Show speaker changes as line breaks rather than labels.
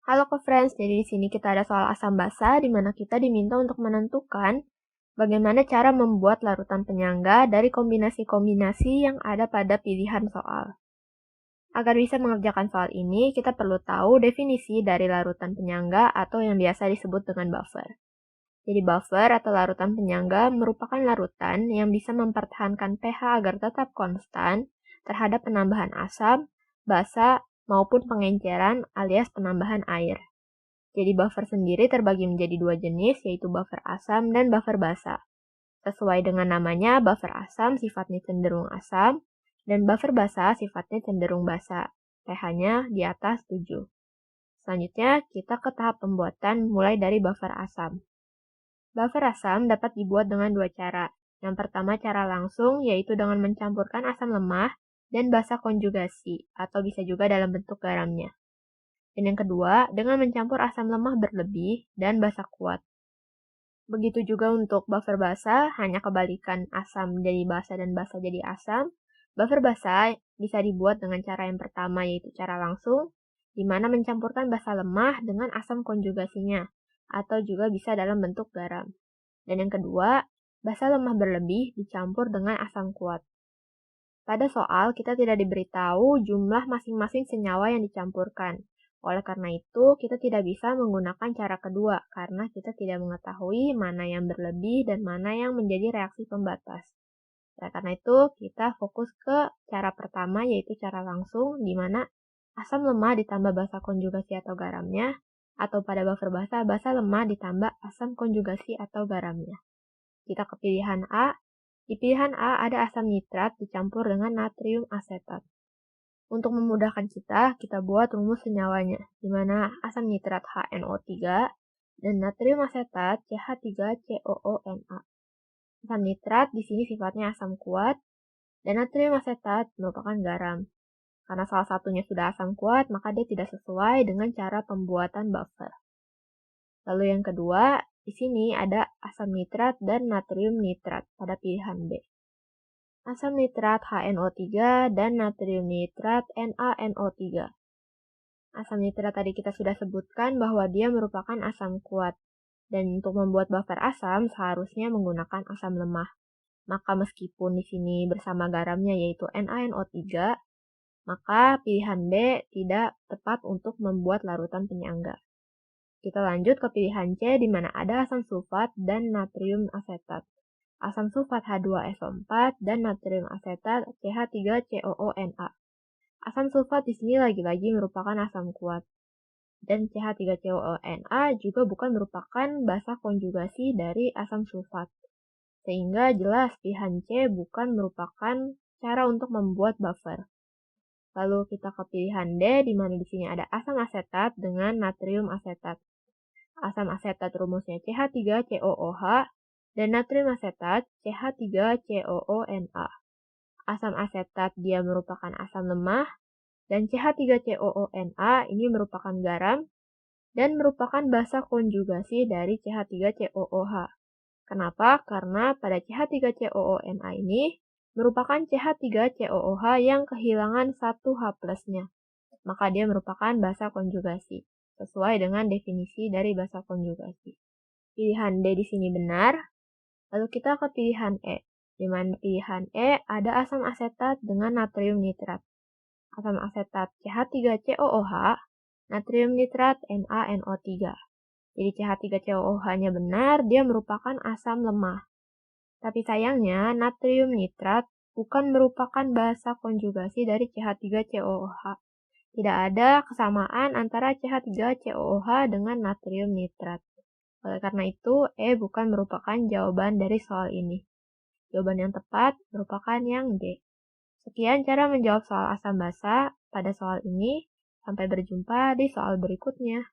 Halo co-friends, jadi di sini kita ada soal asam basa di mana kita diminta untuk menentukan bagaimana cara membuat larutan penyangga dari kombinasi-kombinasi yang ada pada pilihan soal. Agar bisa mengerjakan soal ini, kita perlu tahu definisi dari larutan penyangga atau yang biasa disebut dengan buffer. Jadi buffer atau larutan penyangga merupakan larutan yang bisa mempertahankan pH agar tetap konstan terhadap penambahan asam, basa, maupun pengenceran alias penambahan air. Jadi buffer sendiri terbagi menjadi dua jenis, yaitu buffer asam dan buffer basa. Sesuai dengan namanya, buffer asam sifatnya cenderung asam, dan buffer basa sifatnya cenderung basa. pH-nya di atas 7. Selanjutnya, kita ke tahap pembuatan mulai dari buffer asam. Buffer asam dapat dibuat dengan dua cara. Yang pertama cara langsung, yaitu dengan mencampurkan asam lemah dan basa konjugasi, atau bisa juga dalam bentuk garamnya. Dan yang kedua, dengan mencampur asam lemah berlebih dan basa kuat. Begitu juga untuk buffer basa, hanya kebalikan asam jadi basa dan basa jadi asam. Buffer basa bisa dibuat dengan cara yang pertama, yaitu cara langsung, di mana mencampurkan basa lemah dengan asam konjugasinya, atau juga bisa dalam bentuk garam. Dan yang kedua, basa lemah berlebih dicampur dengan asam kuat. Pada soal, kita tidak diberitahu jumlah masing-masing senyawa yang dicampurkan. Oleh karena itu, kita tidak bisa menggunakan cara kedua, karena kita tidak mengetahui mana yang berlebih dan mana yang menjadi reaksi pembatas. Oleh karena itu, kita fokus ke cara pertama, yaitu cara langsung, di mana asam lemah ditambah basa konjugasi atau garamnya, atau pada buffer basa, basa lemah ditambah asam konjugasi atau garamnya. Kita ke pilihan A. Di pilihan A ada asam nitrat dicampur dengan natrium asetat. Untuk memudahkan kita buat rumus senyawanya, di mana asam nitrat HNO3 dan natrium asetat CH3COONa. Asam nitrat di sini sifatnya asam kuat, dan natrium asetat merupakan garam. Karena salah satunya sudah asam kuat, maka dia tidak sesuai dengan cara pembuatan buffer. Lalu yang kedua, di sini ada asam nitrat dan natrium nitrat pada pilihan B. Asam nitrat HNO3 dan natrium nitrat NaNO3. Asam nitrat tadi kita sudah sebutkan bahwa dia merupakan asam kuat. Dan untuk membuat buffer asam seharusnya menggunakan asam lemah. Maka meskipun di sini bersama garamnya yaitu NaNO3, maka pilihan B tidak tepat untuk membuat larutan penyangga. Kita lanjut ke pilihan C di mana ada asam sulfat dan natrium asetat. Asam sulfat H2SO4 dan natrium asetat CH3COONa. Asam sulfat di sini lagi-lagi merupakan asam kuat. Dan CH3COONa juga bukan merupakan basa konjugasi dari asam sulfat. Sehingga jelas pilihan C bukan merupakan cara untuk membuat buffer. Lalu kita ke pilihan D di mana di sini ada asam asetat dengan natrium asetat. Asam asetat rumusnya CH3COOH dan natrium asetat CH3COONa. Asam asetat dia merupakan asam lemah dan CH3COONa ini merupakan garam dan merupakan basa konjugasi dari CH3COOH. Kenapa? Karena pada CH3COONa ini merupakan CH3COOH yang kehilangan satu H+-nya. Maka dia merupakan basa konjugasi, sesuai dengan definisi dari basa konjugasi. Pilihan D di sini benar. Lalu kita ke pilihan E. Di mana pilihan E ada asam asetat dengan natrium nitrat. Asam asetat CH3COOH, natrium nitrat NaNO3. Jadi CH3COOH-nya benar, dia merupakan asam lemah. Tapi sayangnya natrium nitrat bukan merupakan basa konjugasi dari CH3COOH. Tidak ada kesamaan antara CH3COOH dengan natrium nitrat. Oleh karena itu, E bukan merupakan jawaban dari soal ini. Jawaban yang tepat merupakan yang D. Sekian cara menjawab soal asam basa pada soal ini. Sampai berjumpa di soal berikutnya.